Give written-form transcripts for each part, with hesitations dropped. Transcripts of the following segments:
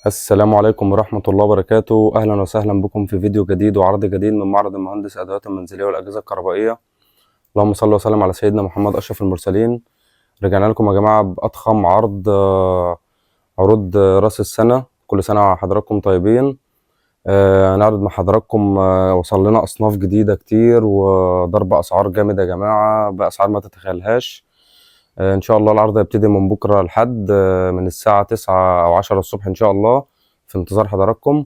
السلام عليكم ورحمة الله وبركاته. أهلا وسهلا بكم في فيديو جديد وعرض جديد من معرض المهندس أدوات المنزلية والأجهزة الكهربائية. اللهم صل وسلم على سيدنا محمد أشرف المرسلين. رجعنا لكم يا جماعة بأضخم عرض عروض رأس السنة. كل سنة وحضراتكم طيبين. هنعرض مع حضراتكم. وصل لنا أصناف جديدة كتير وضرب أسعار جامد يا جماعة بأسعار ما تتخيلهاش. إن شاء الله العرض هيبتدي من بكرة لحد من الساعة 9 أو 10 الصبح إن شاء الله، في انتظار حضراتكم.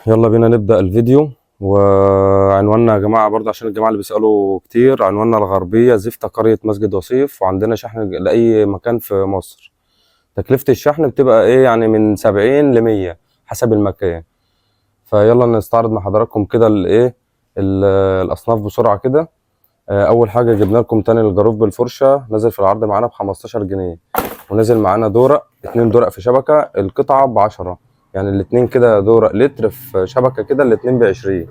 يلا بينا نبدأ الفيديو. وعنواننا يا جماعة برضه عشان الجماعة اللي بيسألوا كتير، عنواننا الغربية زفتة قرية مسجد وصيف، وعندنا شحن لأي مكان في مصر. تكلفة الشحن بتبقى إيه يعني من 70 ل100 حسب المكان. فيلا نستعرض مع حضراتكم كده الإيه الأصناف بسرعة كده. أول حاجة جبنا لكم تاني الجاروف بالفرشة، نازل في العرض معانا ب15 جنيه، ونازل معانا دورق 2 دورق في شبكة، القطعة ب10، يعني الاتنين كده دورق لتر في شبكة كده الاتنين ب20.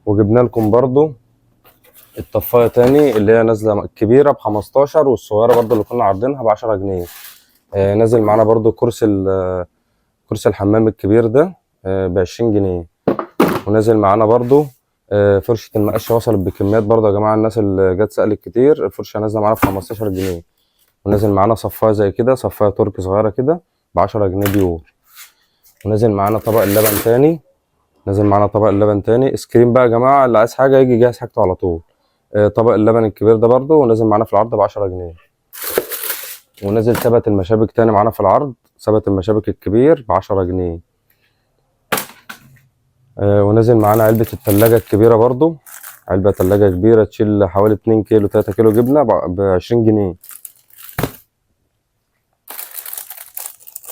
وجبنا لكم برضو الطفاية تاني اللي هي نازلة الكبيرة ب15، والصغيرة برضو اللي كنا عارضينها ب10 جنيه. نازل معانا برضو كرسي الحمام الكبير ده ب20 جنيه. ونازل معانا برضو فرشة المقشة، وصلت بكميات برضو يا جماعة، الناس اللي جت سألت كتير، الفرشة نازلة معانا ب15 جنيه. ونازل معانا صفاية زي كده، صفاية تركي صغيرة كده ب10 جنيه بيور. ونازل معانا طبق اللبن تاني، سكرين بقى يا جماعة، اللي عايز حاجة يجي جاهز حاجته على طول. طبق اللبن الكبير ده برضو ونازل معانا في العرض ب10 جنيه. ونازل ثبت المشابك تاني معانا في العرض، ثبت المشابك الكبير ب10 جنيه. ونازل معانا علبة التلاجة الكبيرة برضو، علبة تلاجة كبيرة تشيل حوالي 2 كيلو 3 كيلو جبنة ب20 جنيه.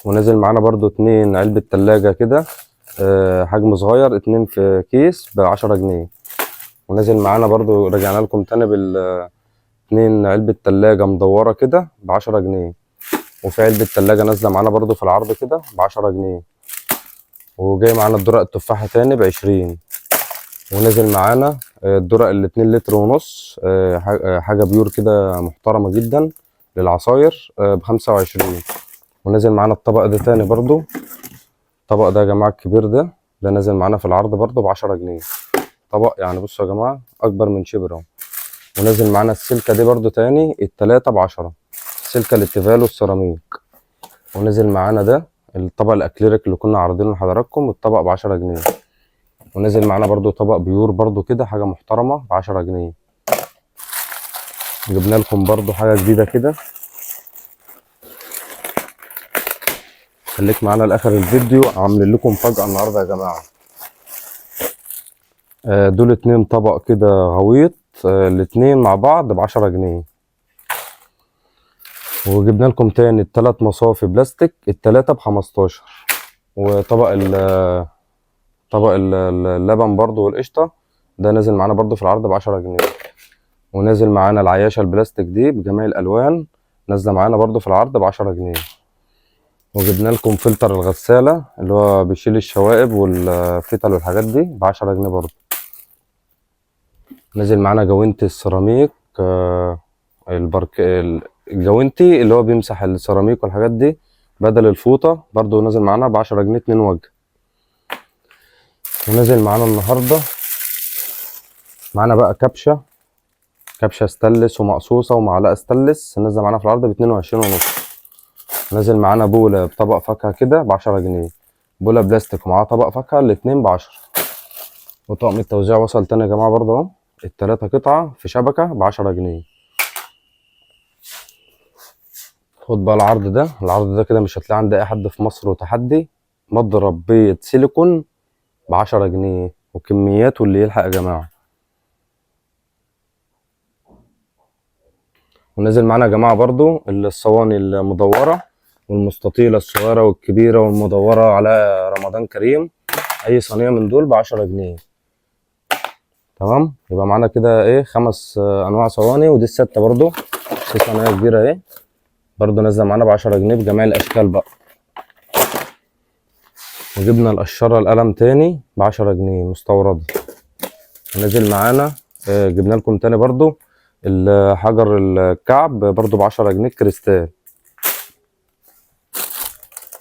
ونازل معانا برضو 2 علبة تلاجة كده حجم صغير، 2 في كيس ب10 جنيه. ونازل معانا برضو، رجعنا لكم تاني 2 علبة تلاجة مدورة كده ب10 جنيه. وفي علبة تلاجة نازلة معانا برضو في العرض كده ب10 جنيه. وجاي معانا الدرق التفاحة تاني ب20. ونازل معانا الدرق ال2 لتر ونص، حاجة بيور كده محترمة جدا للعصاير ب25. ونازل معانا الطبق ده تاني برضو، الطبق ده يا جماعة الكبير ده نازل معانا في العرض برضو ب10 جنيه. طبق يعني بصوا يا جماعة أكبر من شبر اهو. ونازل معانا السلكة دي برضو تاني التلاتة ب10، السلكة الاتيفال السيراميك. ونازل معانا ده الطبق الأكليريك اللي كنا عارضينه لحضراتكم، الطبق ب10 جنيه. ونازل معانا برضو طبق بيور برضو كده حاجة محترمة ب10 جنيه. جبنا لكم برضو حاجة جديدة كده، خليك معانا لآخر الفيديو، عاملين لكم مفاجأة النهاردة يا جماعة. دول 2 طبق كده غويط، الاتنين مع بعض ب10 جنيه. وجبنا لكم تاني ال3 مصافي بلاستيك التلاتة ب15. وطبق اللبن برضو والقشطة ده نازل معانا برضو في العرض ب10 جنيه. ونازل معانا العياشة البلاستيك دي بجميع الألوان، نازلة معانا برضو في العرض ب10 جنيه. وجبنا لكم فلتر الغسالة اللي هو بيشيل الشوائب والفتل والحاجات دي ب10 جنيه برضو. نازل معانا جوينتي السيراميك، الجوينتي اللي هو بيمسح السيراميك والحاجات دي بدل الفوطة، برضو نازل معانا ب10 جنيه 2 وجه. ونازل معانا النهاردة معانا بقى كبشة ستانلس ومقصوصة ومعلقة ستانلس، نازلة معانا في العرض ب22 ونص. نازل معانا بولة بطبق فاكهة كده ب10 جنيه، بولة بلاستيك ومعاها طبق فاكهة الاتنين ب10. وطقم التوزيع وصل تاني يا جماعة برضه اهو، التلاتة قطعة في شبكة ب10 جنيه. خد بقى العرض ده كده مش هتلاقيه عند أي حد في مصر، وتحدي مضرب بيض سيليكون ب10 جنيه، وكميات واللي يلحق يا جماعة. ونازل معانا يا جماعة برضو الصواني المدورة والمستطيلة الصغيرة والكبيرة والمدورة على رمضان كريم، أي صينية من دول ب10 جنيه. تمام، يبقى معانا كده إيه 5 أنواع صواني، ودي الستة برضو، في صينية كبيرة إيه برضو نازلة معانا ب10 جنيه بجميع الأشكال بقى. وجبنا القشرة القلم تاني ب10 جنيه مستوردة. ونازل معانا جبنا لكم تاني برضو حجر الكعب برضو ب10 جنيه كريستال.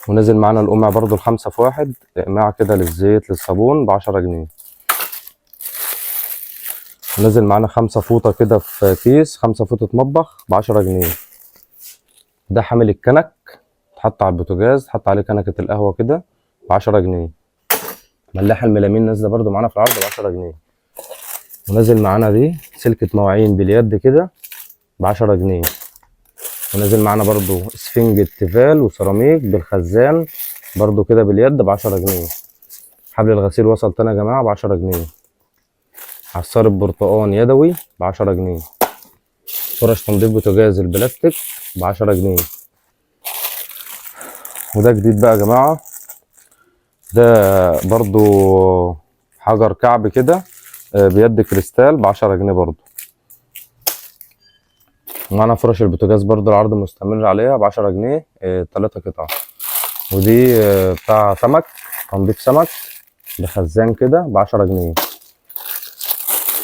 ونزل معانا القمع برضو الخمسة في واحد، اقماع كده للزيت للصابون ب10 جنيه. ونزل معانا 5 فوطة كده في كيس، 5 فوطة مطبخ ب10 جنيه. ده حامل الكنك، تحط على البوتاجاز، تحط عليه كنكة القهوة كده ب10 جنيه. ملاحة الميلامين نازلة برضو معانا في العرض ب10 جنيه. ونازل معانا دي سلكة مواعين باليد كده ب10 جنيه. ونازل معانا برضو اسفنجة تيفال وسيراميك بالخزان برضو كده باليد ب10 جنيه. حبل الغسيل وصل تاني يا جماعة ب10 جنيه. عصارة برتقان يدوي ب10 جنيه. فرش تنظيف بوتاجاز البلاستيك ب10 جنيه. وده جديد بقى يا جماعة، ده برضو حجر كعب كده بيد كريستال ب10 جنيه برضو. ومعانا فرش البوتاجاز برضو العرض مستمر عليها ب10 جنيه، 3 قطع. ودي بتاع سمك، تنظيف سمك بخزان كده ب10 جنيه.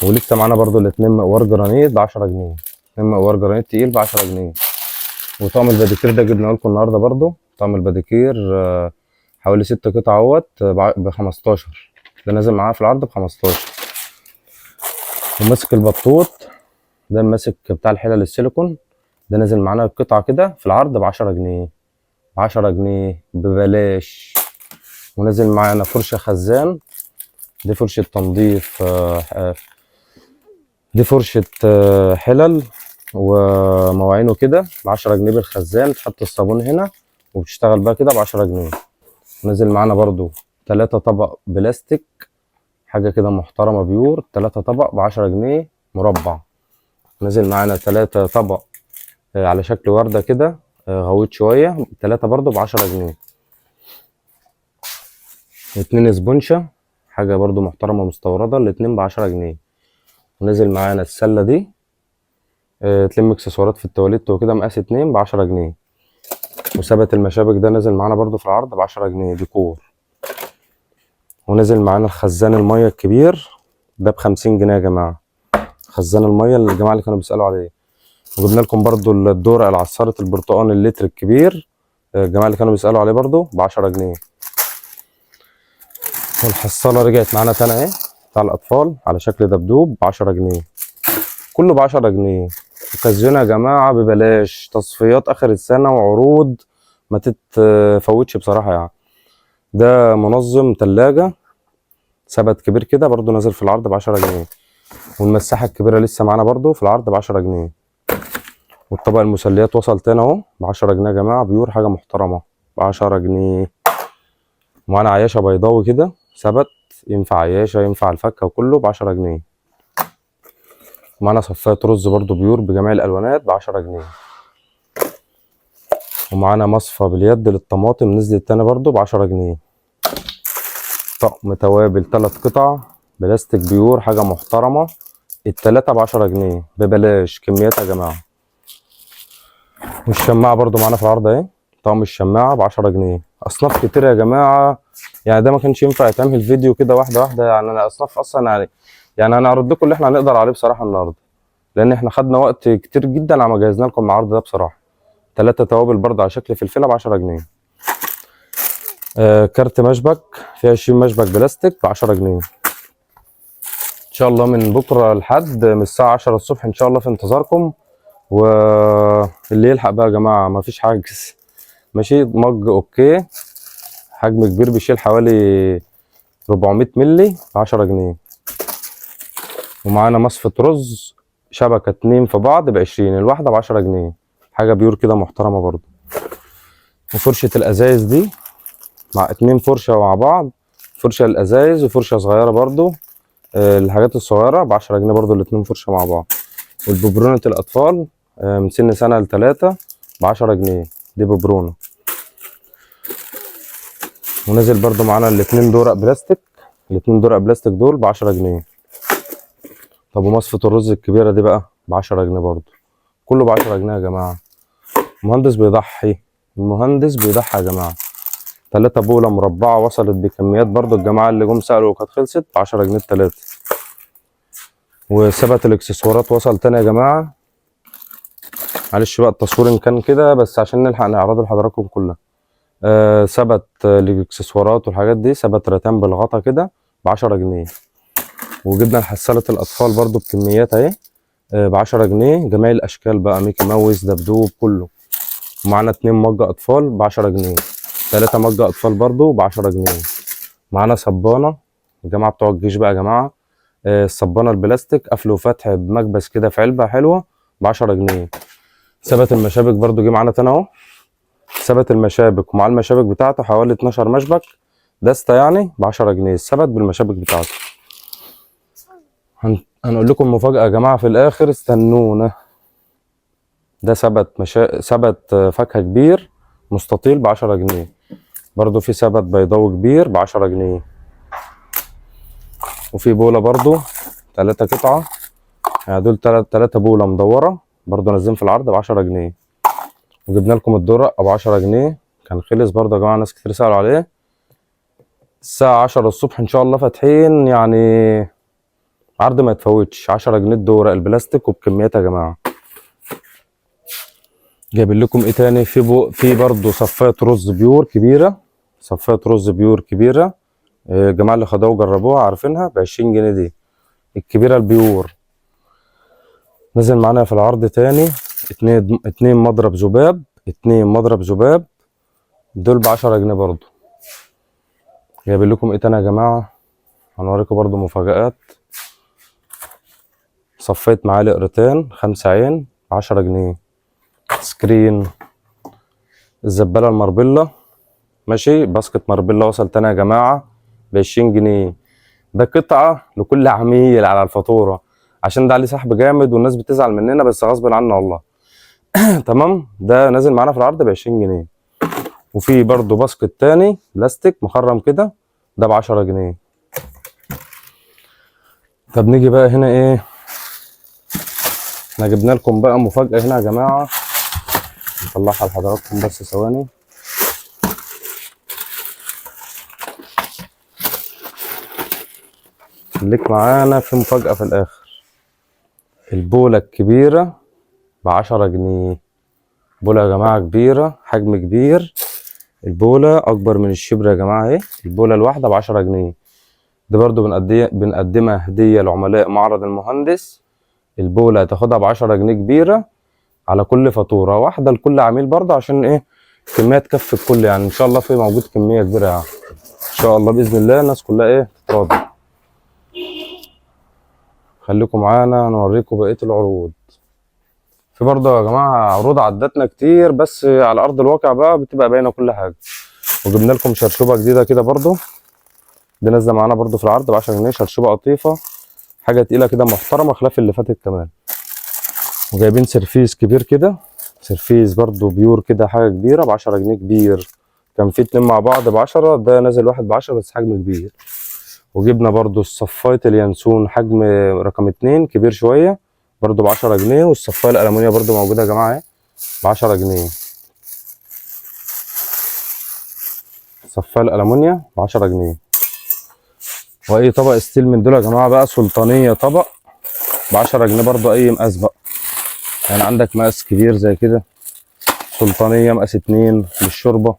ولسه معانا برضو الاتنين مقوار جرانيت ب10 جنيه، اتنين مقوار جرانيت تقيل ب10 جنيه. وطقم الباديكير ده جبناه لكم النهارده برضو، طقم الباديكير حوالي 6 قطع اهوت ب15. ده نازل معانا في العرض ب15. وماسك البطوط ده ماسك بتاع الحلل السيليكون، ده نازل معانا القطعة كده في العرض ب10 جنيه، ب10 جنيه ببلاش. ونازل معانا فرشة خزان، دي فرشة تنظيف دي فرشة حلل ومواعين وكده ب10 جنيه بالخزان، تحط الصابون هنا وبتشتغل بقى كده ب10 جنيه. نزل معانا برضو 3 طبق بلاستيك، حاجة كده محترمة بيور، 3 طبق ب10 جنيه مربع. نزل معانا 3 طبق على شكل وردة كده غويط شوية، 3 برضو ب10 جنيه. 2 اسبونشة، حاجة برضو محترمة مستوردة، الاتنين ب10 جنيه. ونزل معانا السلة دي تلم اكسسوارات في التواليت وكده، مقاس 2 ب10 جنيه. وثبت المشابك ده نزل معانا برضو في العرض ب10 جنيه ديكور. ونزل معانا الخزان المية الكبير ده ب50 جنيه يا جماعة، خزان المية الجماعة اللي كانوا بيسألوا عليه. وجبنا لكم برضو الدورة العصارة البرتقال اللتر الكبير، الجماعة اللي كانوا بيسألوا عليه برضو ب10 جنيه. والحصالة رجعت معانا تاني اهي، بتاع الأطفال على شكل دبدوب ب10 جنيه، كله ب10 جنيه. اوكازيون يا جماعة ببلاش، تصفيات آخر السنة وعروض ما تتفوتش بصراحة يعني. ده منظم تلاجة ثبت كبير كده برضو نازل في العرض ب10 جنيه. والمساحة الكبيرة لسه معانا برضو في العرض ب10 جنيه. والطبق المسليات وصل تاني اهو ب10 جنيه يا جماعة، بيور حاجة محترمة ب10 جنيه. ومعانا عياشة بيضاوي كده ثبت، ينفع عياشة ينفع الفكة وكله ب10 جنيه. ومعانا صفاية رز برضو بيور بجميع الألوانات ب10 جنيه. ومعانا مصفى باليد للطماطم نزلت تاني برضو ب10 جنيه. طقم توابل 3 قطع بلاستيك بيور حاجة محترمة، التلاتة ب10 جنيه ببلاش، كميات يا جماعة. والشماعة برضو معانا في العرض اهي، طقم الشماعة ب10 جنيه. أصناف كتير يا جماعة، يعني ده ما كانش ينفع يتعمل فيديو كده واحدة واحدة، يعني أنا أصناف أصلا يعني هنعرض لكم اللي احنا هنقدر عليه بصراحة النهاردة، لأن احنا خدنا وقت كتير جدا على ما جهزنا لكم العرض ده بصراحة. 3 توابل برضه على شكل فلفلة ب10 جنيه. كارت مشبك فيه 20 مشبك بلاستيك ب10 جنيه. ان شاء الله من بكره لحد من الساعه 10 الصبح ان شاء الله في انتظاركم. واللي يلحق بقى يا جماعه مفيش حاجز، ماشي. مج اوكي حجم كبير بيشيل حوالي 400 مللي ب10 جنيه. ومعانا مصفة رز شبكة 2 في بعض ب20، الواحدة ب10 جنيه، حاجة بيور كده محترمة برضو. وفرشة الأزايز دي مع 2 فرشة مع بعض، فرشة الأزايز وفرشة صغيرة برضو، الحاجات الصغيرة ب10 جنيه برضو، الاتنين فرشة مع بعض. والببرونة الأطفال من سن سنة ل3 ب10 جنيه، دي ببرونة. ونزل برضو معانا الاتنين دورق بلاستيك، الاتنين دورق بلاستيك دول ب10 جنيه. طب ومصفة الرز الكبيرة دي بقى ب10 جنيه برضو، كله ب10 جنيه يا جماعة. المهندس بيضحي، المهندس بيضحي يا جماعة. 3 بولة مربعة وصلت بكميات برضو، الجماعة اللي جم سألوا وكانت خلصت ب10 جنيه ال3. وثبت الاكسسوارات وصل تاني يا جماعة، معلش بقى التصوير ان كان كده بس عشان نلحق نعرضه لحضراتكم كلها. ثبت الاكسسوارات والحاجات دي، ثبت رتان بالغطا كده ب10 جنيه. وجبنا الحصالة الأطفال برضو بكميات اهي ب10 جنيه، جميع الأشكال بقى، ميكي ماوس، دبدوب، كله. ومعانا 2 مج أطفال ب10 جنيه، 3 مج أطفال برضو ب10 جنيه. معانا صبانة، الجماعة بتوع الجيش بقى يا جماعة، الصبانة البلاستيك قفل وفتح بمكبس كده في علبة حلوة ب10 جنيه. ثبت المشابك برضو جه معانا تاني اهو، ثبت المشابك ومع المشابك بتاعته حوالي 12 مشبك دستة يعني ب10 جنيه، ثبت بالمشابك بتاعته. هنقول لكم مفاجأة يا جماعة في الآخر، استنونا. ده ثبت فاكهة كبير مستطيل ب10 جنيه، برضو في ثبت بيضاوي كبير ب10 جنيه. وفي بولة برضو 3 قطعة، يعني دول 3 بولة مدورة برضو نازلين في العرض ب10 جنيه. وجبنا لكم الدرق ب10 جنيه، كان خلص برضو يا جماعة، ناس كتير سألوا عليه. الساعة 10 الصبح إن شاء الله فاتحين، يعني عرض ما يتفوتش. 10 جنيه الدورق البلاستيك وبكميات يا جماعة. جايبين لكم ايه تاني؟ في برضو صفاية رز بيور كبيرة، صفاية رز بيور كبيرة، الجماعة اللي خدوها وجربوها عارفينها ب20 جنيه دي، الكبيرة البيور. نزل معانا في العرض تاني 2 مضرب ذباب دول ب10 جنيه برضو. جايبين لكم ايه تاني يا جماعة؟ هنوريكم برضو مفاجآت. صفيت معالق ريتان 5 عين ب10 جنيه. سكرين، الزبالة المربلة ماشي، باسكت مربلة وصل تاني يا جماعة ب20 جنيه. ده قطعة لكل عميل على الفاتورة، عشان ده عليه سحب جامد والناس بتزعل مننا، بس غصب عنا والله. تمام، ده نازل معانا في العرض ب20 جنيه. وفي برضو باسكت تاني بلاستيك مخرم كده، ده ب10 جنيه. طب نيجي بقى هنا ايه، احنا جبنا لكم بقى مفاجأة هنا يا جماعة، نطلعها لحضراتكم بس ثواني. خليك معانا في مفاجأة في الآخر. البولة الكبيرة ب10 جنيه، بولة يا جماعة كبيرة، حجم كبير، البولة أكبر من الشبر يا جماعة اهي، البولة الواحدة ب10 جنيه. دي برضو بنقدمها هدية لعملاء معرض المهندس. البولة هتاخدها ب10 جنيه كبيرة على كل فاتورة واحدة لكل عميل، برضه عشان ايه، كمية تكفي الكل يعني، ان شاء الله في موجود كمية كبيرة يعني، ان شاء الله بإذن الله الناس كلها ايه تتراضى. خليكم معانا نوريكم بقية العروض. في برضه يا جماعة عروض عدتنا كتير، بس على أرض الواقع بقى بتبقى باينة كل حاجة. وجبنا لكم شرشوبة جديدة كده برضه، دي نازلة معانا برضه في العرض ب10 جنيه، شرشوبة قطيفة حاجة تقيلة كده محترمة خلاف اللي فاتت كمان. وجايبين سرفيس كبير كده، سرفيس برضه بيور كده حاجة كبيرة ب10 جنيه كبير، كان في 2 مع بعض ب10، ده نازل واحد ب10 بس حجم كبير. وجبنا برضو الصفاية اليانسون حجم رقم 2 كبير شوية برضو ب10 جنيه، والصفاية الألمونيا برضو موجودة يا جماعة اهي ب10 جنيه. الصفاية الألمونيا ب10 جنيه. وأي طبق ستيل من دول يا جماعة بقى، سلطانية طبق ب10 جنيه برضو، أي مقاس بقى، يعني عندك مقاس كبير زي كده، سلطانية مقاس 2 للشوربة،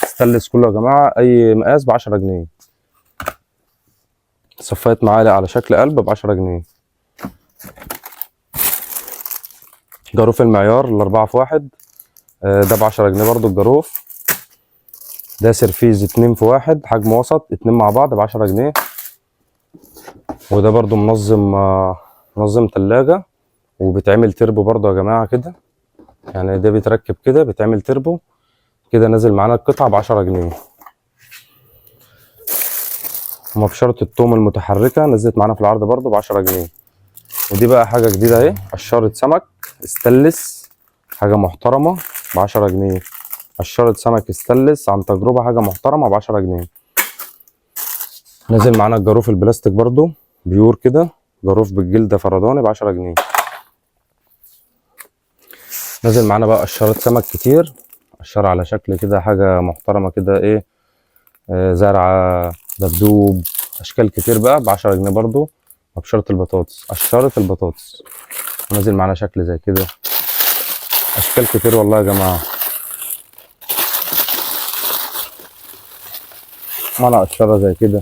ستانلس كله يا جماعة، أي مقاس ب10 جنيه. صفاية معالق على شكل قلب ب10 جنيه. جاروف المعيار ال4 في 1 ده ب10 جنيه برضو الجاروف. ده سرفيز 2 في 1 حجم وسط، 2 مع بعض ب10 جنيه. وده برضو منظم تلاجة، وبيتعمل تربو برضو يا جماعة كده، يعني ده بيتركب كده بيتعمل تربو كده، نازل معانا القطعة ب10 جنيه. ومبشرة التوم المتحركة نزلت معانا في العرض برضو ب10 جنيه. ودي بقى حاجة جديدة اهي، قشارة سمك استانلس حاجة محترمة ب10 جنيه، قشارة سمك استانلس عن تجربة حاجة محترمة ب10 جنيه. نازل معانا الجاروف البلاستيك برضو بيور كده، جاروف بالجلدة فرداني ب10 جنيه. نازل معانا بقى قشارة سمك كتير، قشارة على شكل كده حاجة محترمة كده ايه، زرعة، دبدوب، أشكال كتير بقى ب10 جنيه برضو. وبشرة البطاطس، قشرة البطاطس نازل معانا شكل زي كده، أشكال كتير والله يا جماعة. معانا قشره زي كده،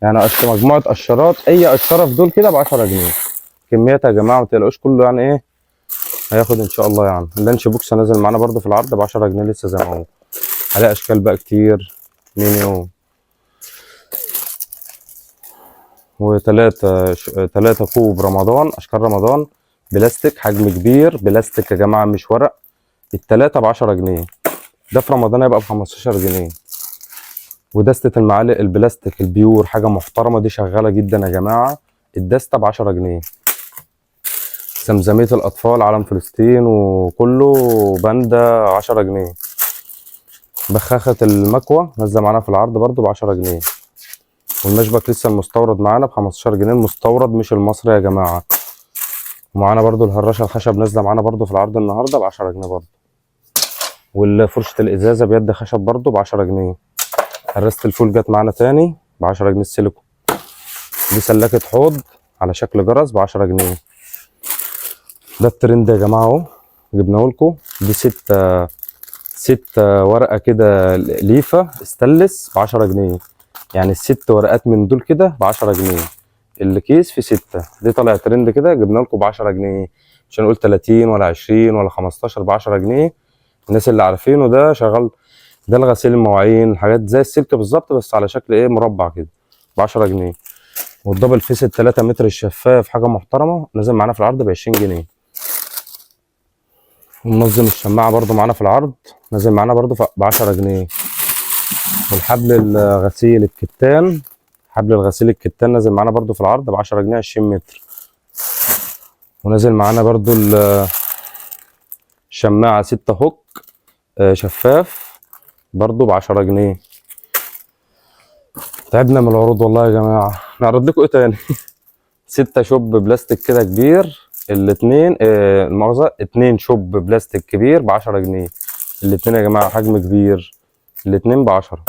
يعني مجموعه قشرات، اي قشره في دول كده ب 10 جنيه. كميات يا جماعه ما تقلقوش، كله يعني ايه هياخد ان شاء الله. يعني اللانش بوكس نازل معانا برده في العرض ب 10 جنيه لسه زي ما هو. عليه اشكال بقى كتير، ميني وتلاتة تلاتة كوب رمضان، اشكال رمضان بلاستيك، حجم كبير بلاستيك يا جماعه مش ورق. التلاتة ب 10 جنيه، ده في رمضان هيبقى ب 15 جنيه. ودستة المعالق البلاستيك البيور حاجة محترمة، دي شغالة جدا يا جماعة، الدستة ب 10 جنيه. زمزمية الأطفال علم فلسطين وكله باندا 10 جنيه. بخاخة المكوى نازلة معانا في العرض برضو ب 10 جنيه. والمشبك لسه المستورد معانا ب 15 جنيه، المستورد مش المصري يا جماعة. ومعانا برضو الهراشة الخشب نازلة معانا برضو في العرض النهاردة ب 10 جنيه برضو. والفرشة الإزازة بيد خشب برضو ب 10 جنيه. هرسة الفول جت معانا تاني ب 10 جنيه السيليكون. دي سلاكة حوض على شكل جرس ب 10 جنيه. ده الترند يا جماعة اهو، جبناه لكم. دي ست ورقة كده ليفة استانلس ب 10 جنيه. يعني الست ورقات من دول كده ب 10 جنيه، الكيس في 6. دي طالع ترند كده، جبنا لكم ب 10 جنيه، مش هنقول 30 ولا 20 ولا 15، ب 10 جنيه. الناس اللي عارفينه ده شغال، ده الغسيل المواعين، حاجات زي السلك بالظبط بس على شكل ايه مربع كده ب 10 جنيه. والدبل فيس ال 3 متر الشفاف حاجة محترمة نازل معانا في العرض ب 20 جنيه. ومنظم الشماعة برضو معانا في العرض نازل معانا برضو ب 10 جنيه. والحبل الغسيل الكتان، حبل الغسيل الكتان نازل معانا برضو في العرض ب 10 جنيه 20 متر. ونازل معانا برضو الشماعة 6 هوك شفاف برضو ب 10 جنيه. تعبنا من العروض والله يا جماعة، نعرض لكم ايه تاني؟ 6 شوب بلاستيك كده كبير، الاتنين المؤاخذة 2 شوب بلاستيك كبير ب 10 جنيه. الاتنين يا جماعة حجم كبير، الاتنين ب 10.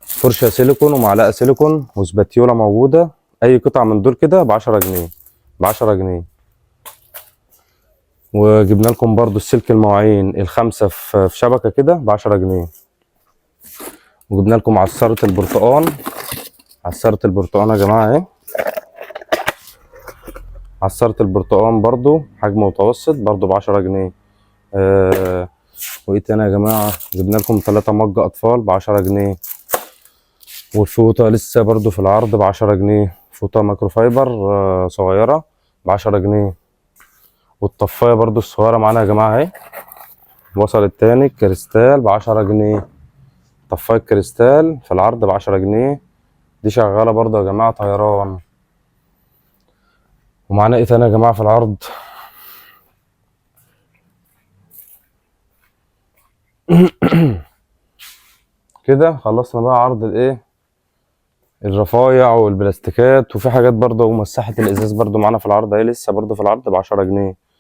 فرشة سيليكون ومعلقة سيليكون وسباتيولا موجودة، أي قطعة من دول كده ب 10 جنيه، ب 10 جنيه. وجبنا لكم برضو السلك المواعين الخمسة في شبكة كده ب 10 جنيه. وجبنا لكم عصارة البرتقال، عصارة البرتقال يا جماعة اهي، عصارة البرتقال برضو حجم متوسط برضو ب 10 جنيه. وايه تاني يا جماعة؟ جبنا لكم 3 مج أطفال ب 10 جنيه. والفوطة لسه برضو في العرض ب 10 جنيه، فوطة مايكرو فايبر صغيرة ب 10 جنيه. والطفاية برضو الصغيرة معانا يا جماعة اهي، وصلت تاني كريستال ب 10 جنيه. طفاية كريستال في العرض ب 10 جنيه، دي شغالة برضو يا جماعة طيران. ومعانا ايه تاني يا جماعة في العرض؟ كده خلصنا بقى عرض الايه، الرفايع والبلاستيكات. وفي حاجات برضو ومساحة الازاز برضو معانا في العرض اهي، لسه برضو في العرض ب 10 جنيه.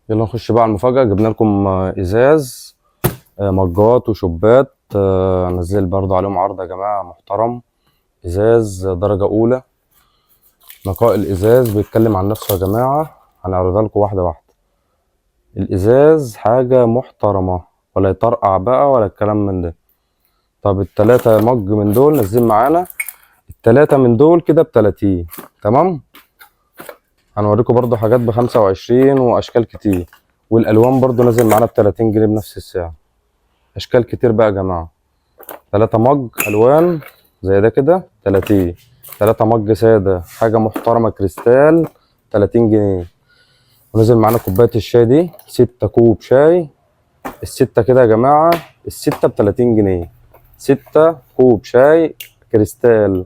يلا نخش بقى على المفاجأة. جبنا لكم ازاز مجات وشوبات، نزل برضو عليهم عرض يا جماعة محترم. ازاز درجة اولى، نقاء الازاز بيتكلم عن نفسه يا جماعة، هنعرضها لكم واحدة واحدة. الازاز حاجة محترمة، ولا يطرقع بقى ولا الكلام من ده. طب ال3 مج من دول نازلين معانا، ال3 من دول كده ب30، تمام. هنوريكم برضو حاجات ب25 واشكال كتير. والالوان برضو نازل معانا ب30 جنيه بنفس السعر. اشكال كتير بقى يا جماعة. 3 مج الوان زي ده كده 30، 3 مج سادة حاجة محترمة كريستال 30 جنيه. ونزل معانا كوباية الشاي دي 6 كوب شاي، ال6 كده يا جماعة، ال6 ب30 جنيه. 6 كوب شاي كريستال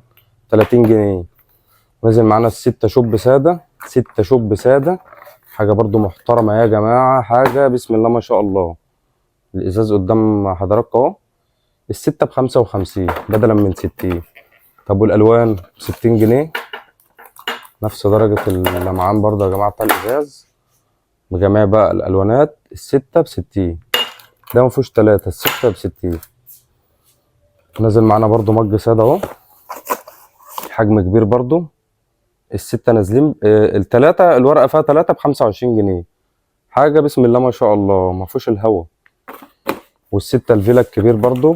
30 جنيه. ونزل معانا ال6 شوب سادة، 6 شوب سادة حاجة برضو محترمة يا جماعة، حاجة بسم الله ما شاء الله. الإزاز قدام حضراتكم أهو، ال6 ب55 بدلا من 60. طب والألوان ب60 جنيه، نفس درجة اللمعان برضو يا جماعة بتاع الإزاز بجميع بقى الألوانات. ال6 ب60، ده مفيهوش 3، ال6 ب60. نازل معانا برضو مج سادة اهو، حجم كبير برضو. ال6 نازلين ال3 الورقة فيها 3 ب25 جنيه، حاجه بسم الله ما شاء الله ما فيهوش الهوا. والستة الفيلا الكبير برضو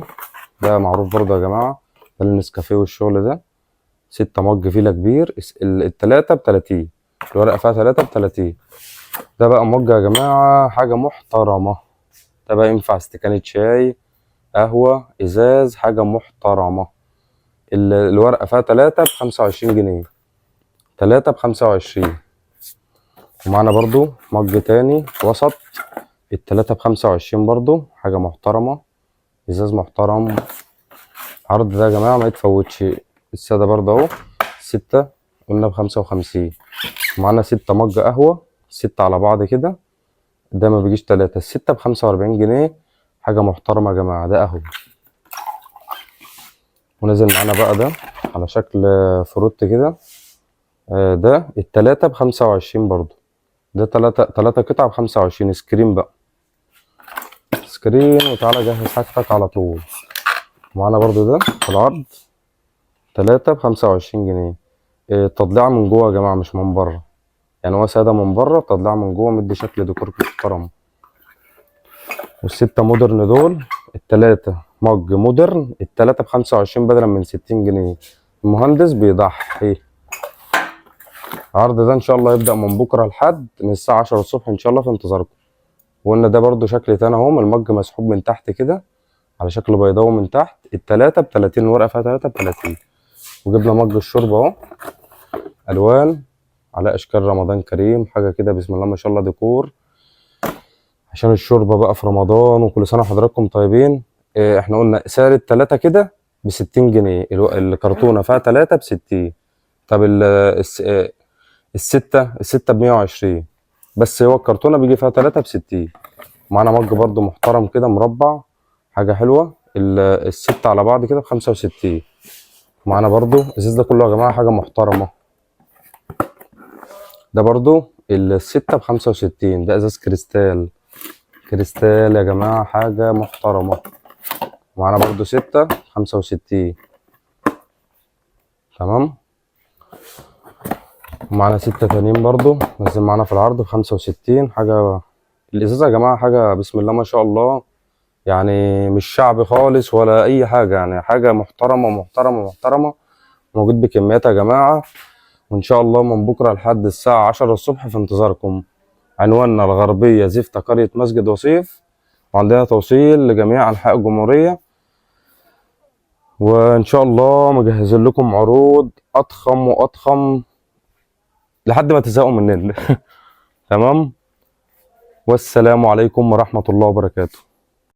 ده معروف برضو يا جماعه، ده النسكافيه والشغل ده. 6 مج فيلا كبير، التلاتة ب30، الورقه فيها 3 ب30. ده بقى مج يا جماعه حاجه محترمه. ده بقى ينفع استكانة شاي، قهوة، ازاز، حاجة محترمة. الورقة فيها 3 ب25 جنيه، 3 ب25. ومعانا برضو مج تاني وسط، التلاتة ب25 برضو، حاجة محترمة، ازاز محترم. عرض ده يا جماعة ما يتفوتش. السادة برضو اهو 6 قلنا ب55. معانا 6 مج قهوة، 6 على بعض كده، ده ما بيجيش 3، الستة ب45 جنيه، حاجة محترمة يا جماعة. ده قهوة. ونزل معانا بقى ده على شكل فروت كده، ده التلاتة ب25 برضو، ده تلاتة قطع ب25 سكرين بقى، سكرين. وتعالى جهز حاجتك على طول. معانا برضو ده في العرض 3 ب25 جنيه. التضليعة من جوه يا جماعة مش من بره، يعني هو سادة من بره، تضليعة من جوه، مدي شكل ديكور محترم. والستة مودرن دول، التلاتة مج مودرن، التلاتة ب25 بدلا من 60 جنيه. المهندس بيضحي. العرض ده ان شاء الله يبدأ من بكرة لحد من الساعة 10 الصبح ان شاء الله، في انتظاركم. وقلنا ده برضو شكل تاني اهو، المج مسحوب من تحت كده على شكل بيضاوي من تحت، التلاتة ب30، الورقة فيها 3 ب30. وجبنا مج الشرب اهو، الوان على اشكال رمضان كريم، حاجة كده بسم الله ما شاء الله ديكور عشان الشوربة بقى في رمضان. وكل سنة وحضراتكم طيبين. احنا قلنا سعر التلاتة كده ب60 جنيه، الكرتونة فيها 3 ب60. طب الستة ب120، بس هو الكرتونة بيجي فيها 3 ب60. معانا مج برضو محترم كده مربع، حاجة حلوة، الستة على بعض كده ب65. معانا برضو الازاز ده كله يا جماعة حاجة محترمة. ده برضو الستة ب65، ده ازاز كريستال، كريستال يا جماعة حاجة محترمة. معانا برضو 6 ب65. تمام. ومعانا 6 تانيين برضو نازل معانا في العرض ب65 حاجة. الإزازة يا جماعة حاجة بسم الله ما شاء الله، يعني مش شعبي خالص ولا أي حاجة، يعني حاجة محترمة محترمة محترمة. موجود بكميات يا جماعة. وإن شاء الله من بكرة لحد الساعة 10 الصبح في انتظاركم. عنواننا الغربية زفتة قرية مسجد وصيف، وعندنا توصيل لجميع أنحاء الجمهورية. وإن شاء الله مجهزين لكم عروض أضخم وأضخم لحد ما تزهقوا مننا. تمام. والسلام عليكم ورحمة الله وبركاته.